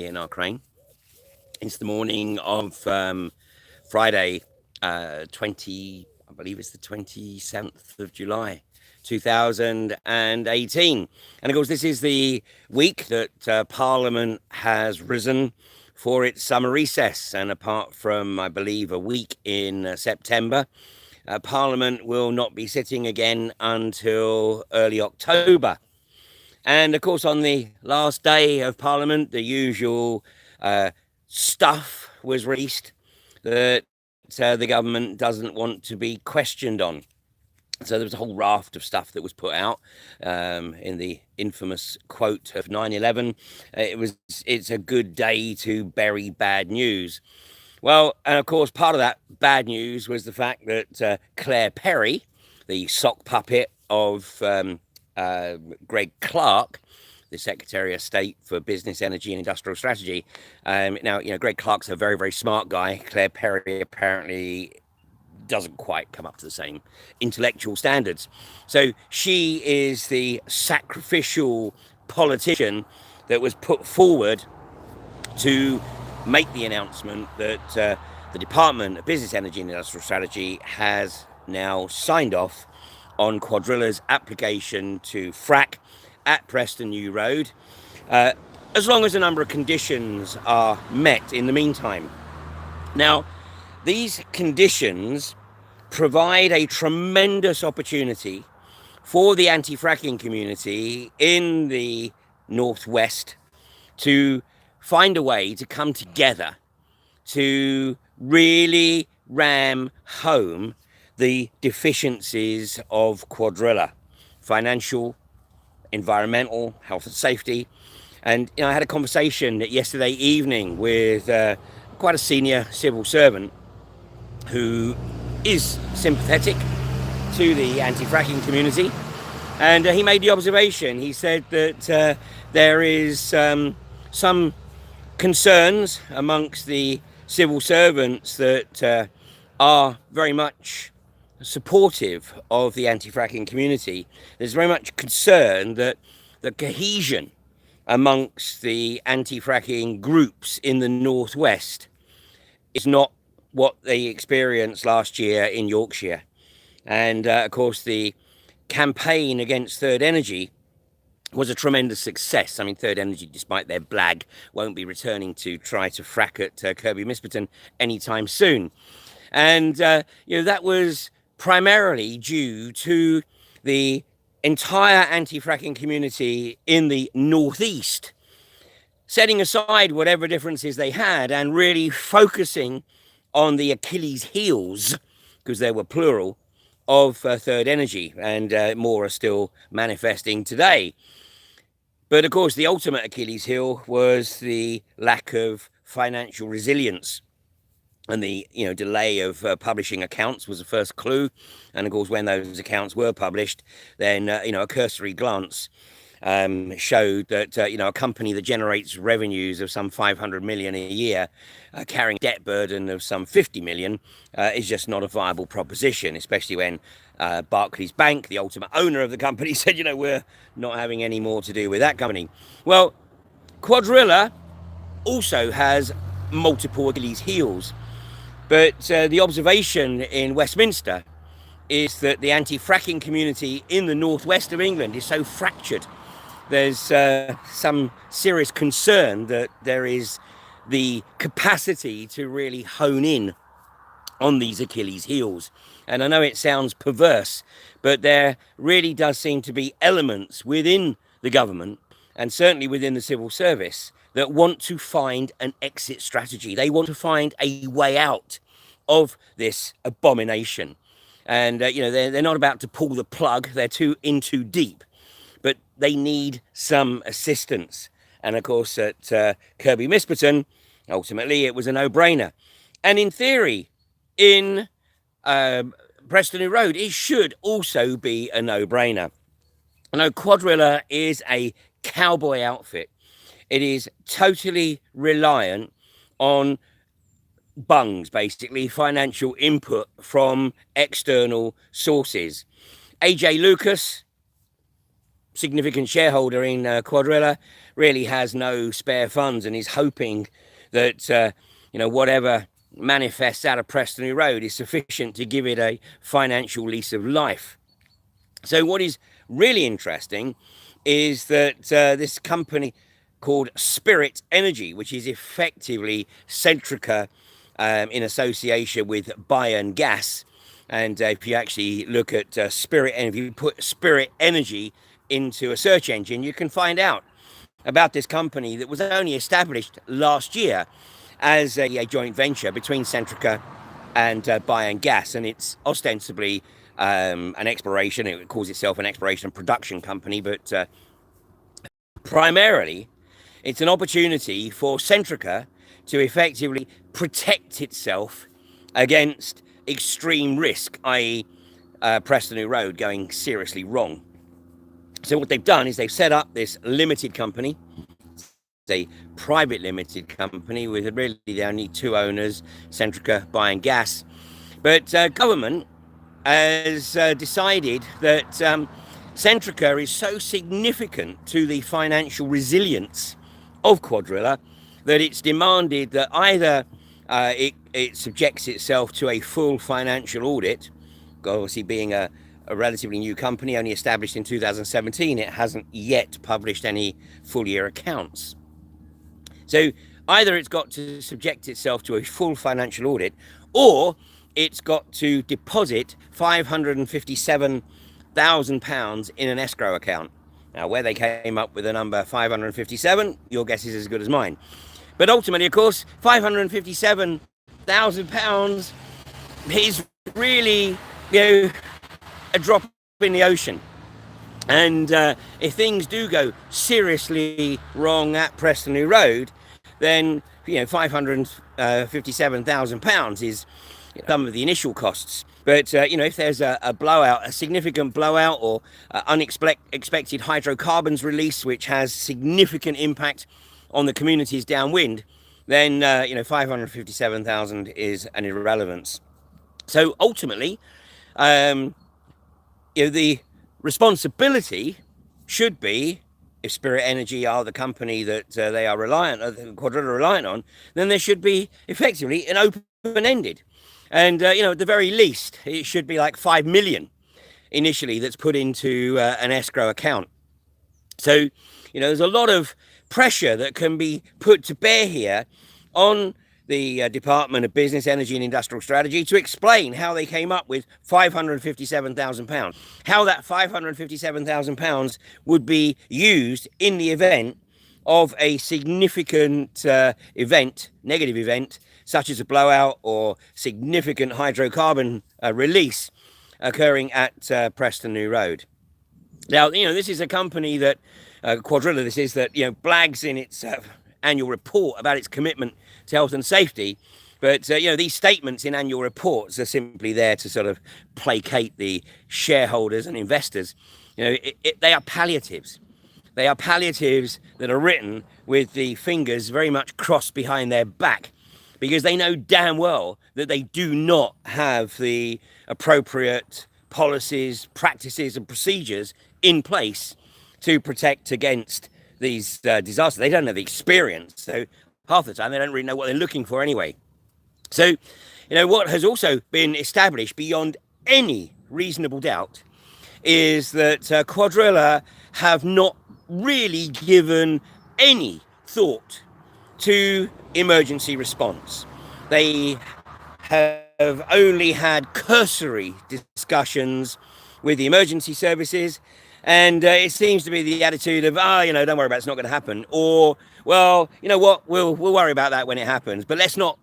in our crane. It's the morning of Friday, I believe it's the 27th of July, 2018. And of course, this is the week that Parliament has risen for its summer recess. And apart from, I believe, a week in September, Parliament will not be sitting again until early October. And of course, on the last day of Parliament, the usual stuff was released that the government doesn't want to be questioned on. So there was a whole raft of stuff that was put out in the infamous quote of 9/11. It's a good day to bury bad news. Well, and of course, part of that bad news was the fact that Claire Perry, the sock puppet of Greg Clark, the Secretary of State for Business, Energy and Industrial Strategy. Now, Greg Clark's a very, very smart guy. Claire Perry apparently doesn't quite come up to the same intellectual standards. So she is the sacrificial politician that was put forward to make the announcement that the Department of Business, Energy and Industrial Strategy has now signed off on Quadrilla's application to frack at Preston New Road, as long as a number of conditions are met in the meantime. Now, these conditions provide a tremendous opportunity for the anti-fracking community in the Northwest to find a way to come together to really ram home the deficiencies of Quadrilla: financial, environmental, health and safety. And I had a conversation yesterday evening with quite a senior civil servant who is sympathetic to the anti-fracking community, and he made the observation. He said that there is some concerns amongst the civil servants that are very much supportive of the anti-fracking community. There's very much concern that the cohesion amongst the anti-fracking groups in the Northwest is not what they experienced last year in Yorkshire. And of course, the campaign against Third Energy was a tremendous success. I mean, Third Energy, despite their blag, won't be returning to try to frack at Kirby Misperton anytime soon. And, that was primarily due to the entire anti-fracking community in the Northeast setting aside whatever differences they had and really focusing on the Achilles heels, because there were plural, of Third Energy, and more are still manifesting today. But of course, the ultimate Achilles heel was the lack of financial resilience. And the delay of publishing accounts was the first clue. And of course, when those accounts were published, then a cursory glance showed that a company that generates revenues of some 500 million a year, carrying a debt burden of some 50 million, is just not a viable proposition, especially when Barclays Bank, the ultimate owner of the company, said, we're not having any more to do with that company. Well, Quadrilla also has multiple Achilles heels. But the observation in Westminster is that the anti-fracking community in the northwest of England is so fractured. There's some serious concern that there is the capacity to really hone in on these Achilles heels. And I know it sounds perverse, but there really does seem to be elements within the government and certainly within the civil service that want to find an exit strategy. They want to find a way out of this abomination. And, they're not about to pull the plug. They're in too deep. But they need some assistance. And, of course, at Kirby Misperton, ultimately, it was a no-brainer. And in theory, in Preston New Road, it should also be a no-brainer. Quadrilla is a cowboy outfit. It is totally reliant on bungs, basically, financial input from external sources. AJ Lucas, significant shareholder in Quadrilla, really has no spare funds and is hoping that whatever manifests out of Preston Road is sufficient to give it a financial lease of life. So what is really interesting is that this company called Spirit Energy, which is effectively Centrica in association with Bayern Gas. And if you actually look at Spirit, and if you put Spirit Energy into a search engine, you can find out about this company that was only established last year as a joint venture between Centrica and Bayern Gas. And it's ostensibly an exploration, it calls itself an exploration and production company, but primarily it's an opportunity for Centrica to effectively protect itself against extreme risk, i.e. Preston Road going seriously wrong. So what they've done is they've set up this limited company. It's a private limited company with really the only two owners, Centrica, Bayern Gas. But government has decided that Centrica is so significant to the financial resilience of Quadrilla that it's demanded that either it subjects itself to a full financial audit. Obviously, being a relatively new company, only established in 2017, it hasn't yet published any full year accounts. So either it's got to subject itself to a full financial audit, or it's got to deposit £557,000 in an escrow account. Now, where they came up with the number 557, your guess is as good as mine. But ultimately, of course, £557,000 is really, a drop in the ocean. And if things do go seriously wrong at Preston Road, then £557,000 is some of the initial costs. But if there's a blowout, a significant blowout, or unexpected hydrocarbons release, which has significant impact on the communities downwind, then 557,000 is an irrelevance. So ultimately, the responsibility should be, if Spirit Energy are the company that they are Quadrilla reliant on, then there should be effectively an open-ended. And, at the very least, it should be like 5 million initially that's put into an escrow account. So, there's a lot of pressure that can be put to bear here on the Department of Business, Energy and Industrial Strategy to explain how they came up with £557,000, how that £557,000 would be used in the event of a significant negative event, such as a blowout or significant hydrocarbon release occurring at Preston Road. Now, this is a company that, Quadrilla, blags in its annual report about its commitment to health and safety. But, these statements in annual reports are simply there to sort of placate the shareholders and investors. They are palliatives. They are palliatives that are written with the fingers very much crossed behind their back, because they know damn well that they do not have the appropriate policies, practices and procedures in place to protect against these disasters. They don't have the experience, so half the time they don't really know what they're looking for anyway. So, what has also been established beyond any reasonable doubt is that Quadrilla have not really given any thought to emergency response. They have only had cursory discussions with the emergency services, and it seems to be the attitude of, don't worry about it, it's not going to happen, or, well, you know what, we'll worry about that when it happens, but let's not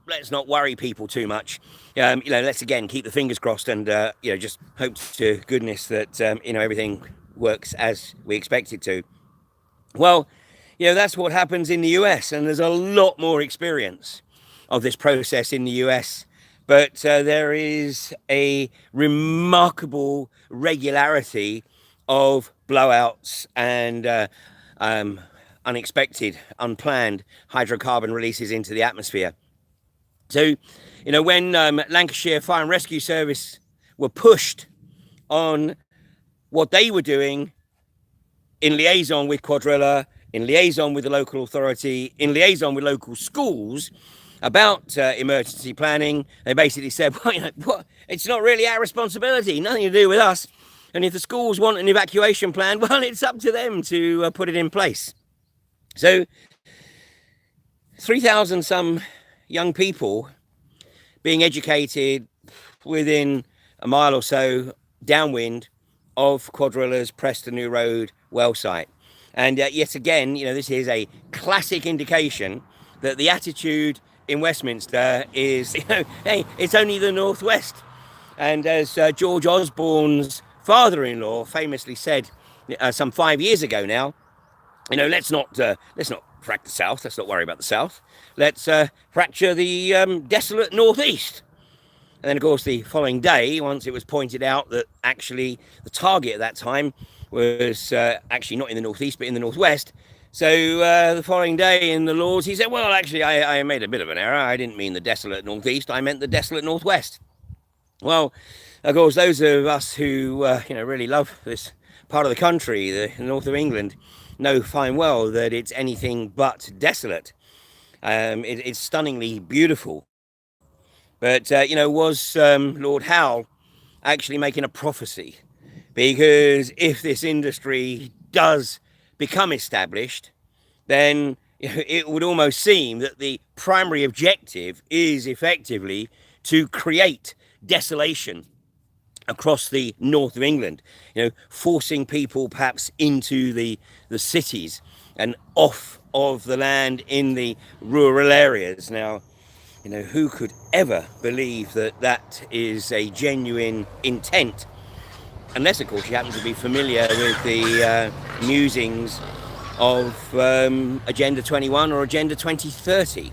worry people too much. Let's again keep the fingers crossed and just hope to goodness that everything works as we expect it to. Well, that's what happens in the US, and there's a lot more experience of this process in the US, but there is a remarkable regularity of blowouts and unexpected, unplanned hydrocarbon releases into the atmosphere. So, when Lancashire Fire and Rescue Service were pushed on what they were doing in liaison with Quadrilla, in liaison with the local authority, in liaison with local schools about emergency planning. They basically said, well, what? It's not really our responsibility, nothing to do with us. And if the schools want an evacuation plan, well, it's up to them to put it in place. So 3,000 some young people being educated within a mile or so downwind of Quadrilla's Preston New Road well site. And yet again, this is a classic indication that the attitude in Westminster is, hey, it's only the Northwest. And as George Osborne's father-in-law famously said some 5 years ago now, let's not frack the South. Let's not worry about the South. Let's fracture the desolate Northeast. And then, of course, the following day, once it was pointed out that actually the target at that time was actually not in the Northeast, but in the Northwest. So the following day in the Lords, he said, well, actually, I made a bit of an error. I didn't mean the desolate Northeast. I meant the desolate Northwest. Well, of course, those of us who, really love this part of the country, the north of England, know fine well that it's anything but desolate. It's stunningly beautiful. But, was Lord Howell actually making a prophecy? Because if this industry does become established, then it would almost seem that the primary objective is effectively to create desolation across the north of England, forcing people perhaps into the cities and off of the land in the rural areas. Now, who could ever believe that that is a genuine intent? Unless, of course, you happen to be familiar with the musings of Agenda 21 or Agenda 2030.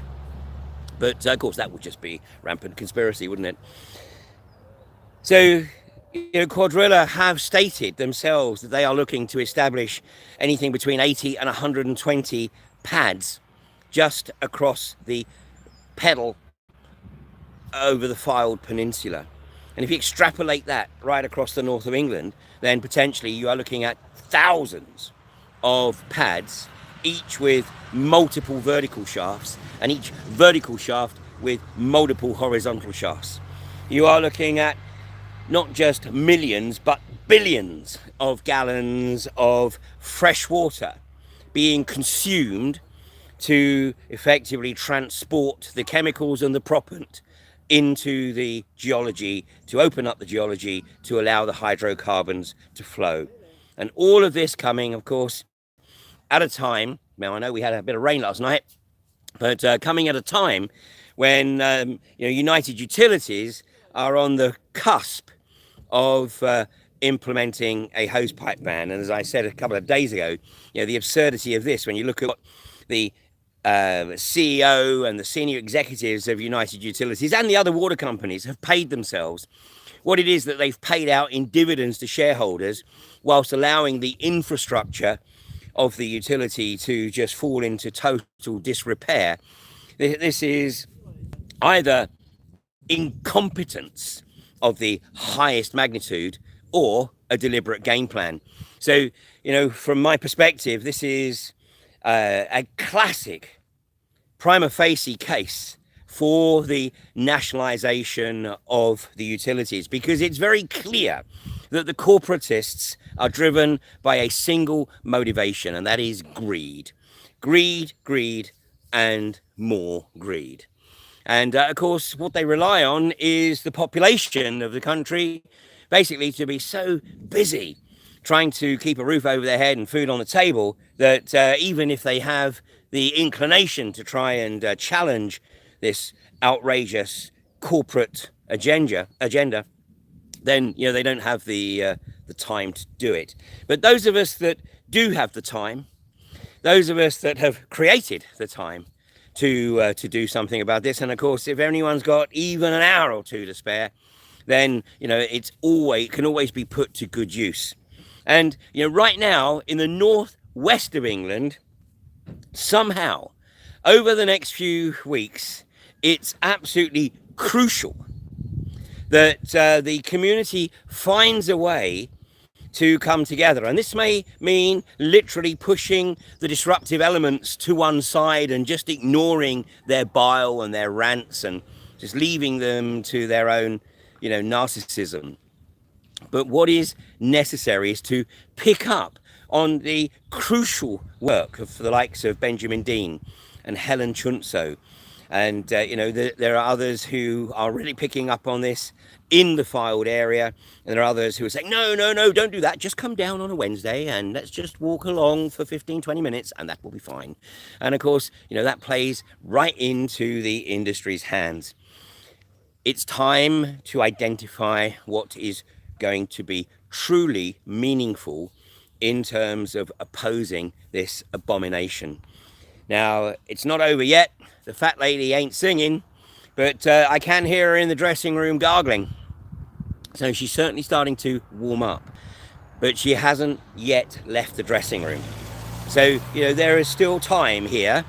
But, of course, that would just be rampant conspiracy, wouldn't it? So, Quadrilla have stated themselves that they are looking to establish anything between 80 and 120 pads just across the pedal over the Fylde Peninsula. And if you extrapolate that right across the north of England, then potentially you are looking at thousands of pads, each with multiple vertical shafts, and each vertical shaft with multiple horizontal shafts. You are looking at not just millions, but billions of gallons of fresh water being consumed to effectively transport the chemicals and the propellant into the geology, to open up the geology, to allow the hydrocarbons to flow. And all of this coming, of course, at a time, now I know we had a bit of rain last night, but coming at a time when United Utilities are on the cusp of implementing a hosepipe ban. And as I said a couple of days ago, the absurdity of this, when you look at what the CEO and the senior executives of United Utilities and the other water companies have paid themselves, what it is that they've paid out in dividends to shareholders, whilst allowing the infrastructure of the utility to just fall into total disrepair. This is either incompetence of the highest magnitude or a deliberate game plan. So, from my perspective, this is a classic prima facie case for the nationalisation of the utilities, because it's very clear that the corporatists are driven by a single motivation, and that is greed. Greed, greed, and more greed. And of course, what they rely on is the population of the country basically to be so busy trying to keep a roof over their head and food on the table that even if they have the inclination to try and challenge this outrageous corporate agenda, then they don't have the time to do it. But those of us that do have the time, those of us that have created the time to do something about this, and of course, if anyone's got even an hour or two to spare, then it can always be put to good use. And right now in the northwest of England, somehow over the next few weeks, it's absolutely crucial that the community finds a way to come together. And this may mean literally pushing the disruptive elements to one side and just ignoring their bile and their rants and just leaving them to their own, narcissism. But what is necessary is to pick up on the crucial work of the likes of Benjamin Dean and Helen Chunso. And, there are others who are really picking up on this in the Fylde area. And there are others who are saying, no, don't do that. Just come down on a Wednesday and let's just walk along for 15, 20 minutes and that will be fine. And of course, that plays right into the industry's hands. It's time to identify what is going to be truly meaningful in terms of opposing this abomination. Now, it's not over yet. The fat lady ain't singing, but I can hear her in the dressing room gargling. So she's certainly starting to warm up, but she hasn't yet left the dressing room. So, there is still time here,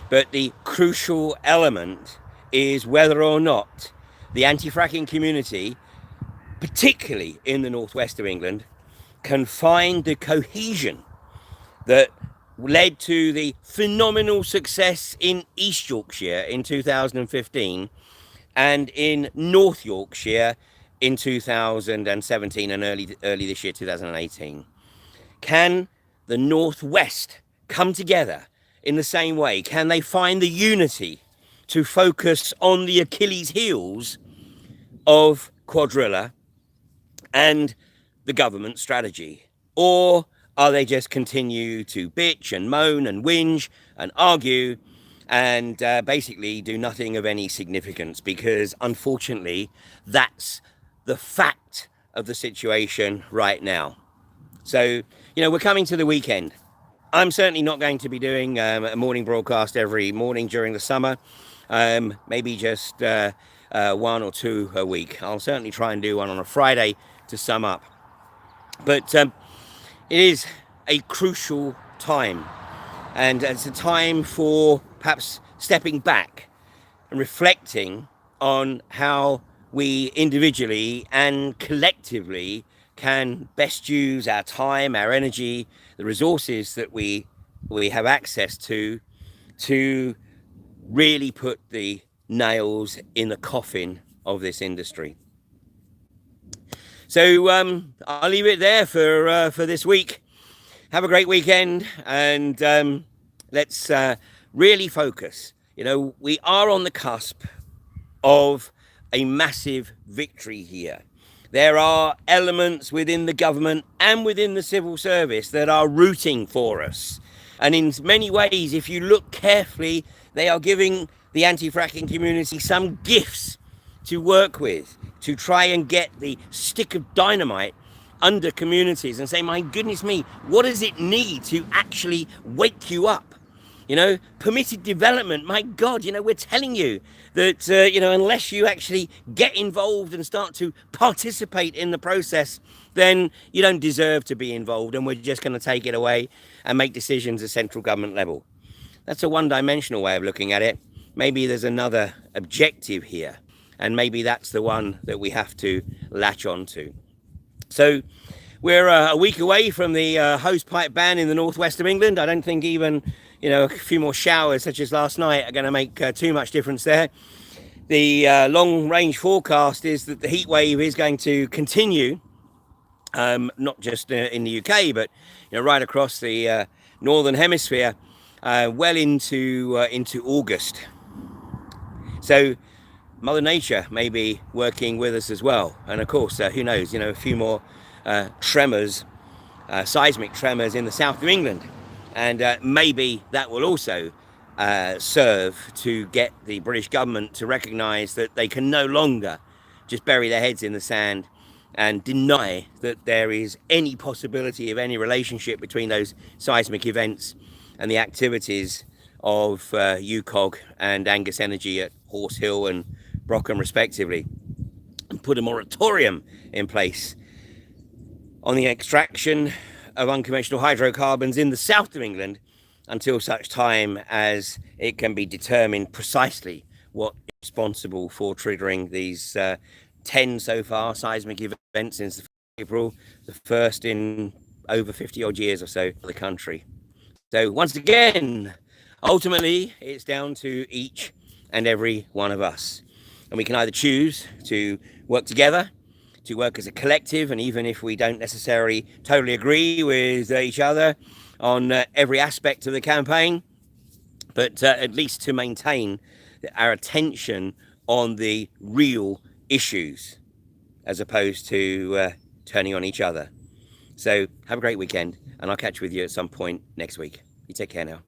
but the crucial element is whether or not the anti-fracking community, particularly in the northwest of England, can find the cohesion that led to the phenomenal success in East Yorkshire in 2015 and in North Yorkshire in 2017 and early this year, 2018. Can the Northwest come together in the same way? Can they find the unity to focus on the Achilles heels of Quadrilla and the government strategy? Or are they just continue to bitch and moan and whinge and argue and basically do nothing of any significance? Because unfortunately, that's the fact of the situation right now. So, we're coming to the weekend. I'm certainly not going to be doing a morning broadcast every morning during the summer. Maybe just one or two a week. I'll certainly try and do one on a Friday to sum up. But it is a crucial time, and it's a time for perhaps stepping back and reflecting on how we individually and collectively can best use our time, our energy, the resources that we have access to really put the nails in the coffin of this industry. So I'll leave it there for this week. Have a great weekend, and let's really focus. We are on the cusp of a massive victory here. There are elements within the government and within the civil service that are rooting for us. And in many ways, if you look carefully, they are giving the anti-fracking community some gifts to work with, to try and get the stick of dynamite under communities and say, my goodness me, what does it need to actually wake you up? Permitted development, my God, we're telling you that, unless you actually get involved and start to participate in the process, then you don't deserve to be involved, and we're just going to take it away and make decisions at central government level. That's a one-dimensional way of looking at it. Maybe there's another objective here, and maybe that's the one that we have to latch on to. So we're a week away from the hosepipe ban in the northwest of England. I don't think even a few more showers such as last night are going to make too much difference there. The long-range forecast is that the heat wave is going to continue, not just in the UK, but right across the northern hemisphere, well into August. So Mother Nature may be working with us as well. And of course, who knows, a few more tremors, seismic tremors in the south of England. And maybe that will also serve to get the British government to recognise that they can no longer just bury their heads in the sand and deny that there is any possibility of any relationship between those seismic events and the activities of UCOG and Angus Energy at Horse Hill and Brockham respectively, and put a moratorium in place on the extraction of unconventional hydrocarbons in the south of England until such time as it can be determined precisely what is responsible for triggering these 10 so far seismic events since the April, the first in over 50 odd years or so for the country. So once again, ultimately, it's down to each and every one of us. And we can either choose to work together, to work as a collective, and even if we don't necessarily totally agree with each other on every aspect of the campaign, but at least to maintain our attention on the real issues as opposed to turning on each other. So have a great weekend, and I'll catch you with you at some point next week. You take care now.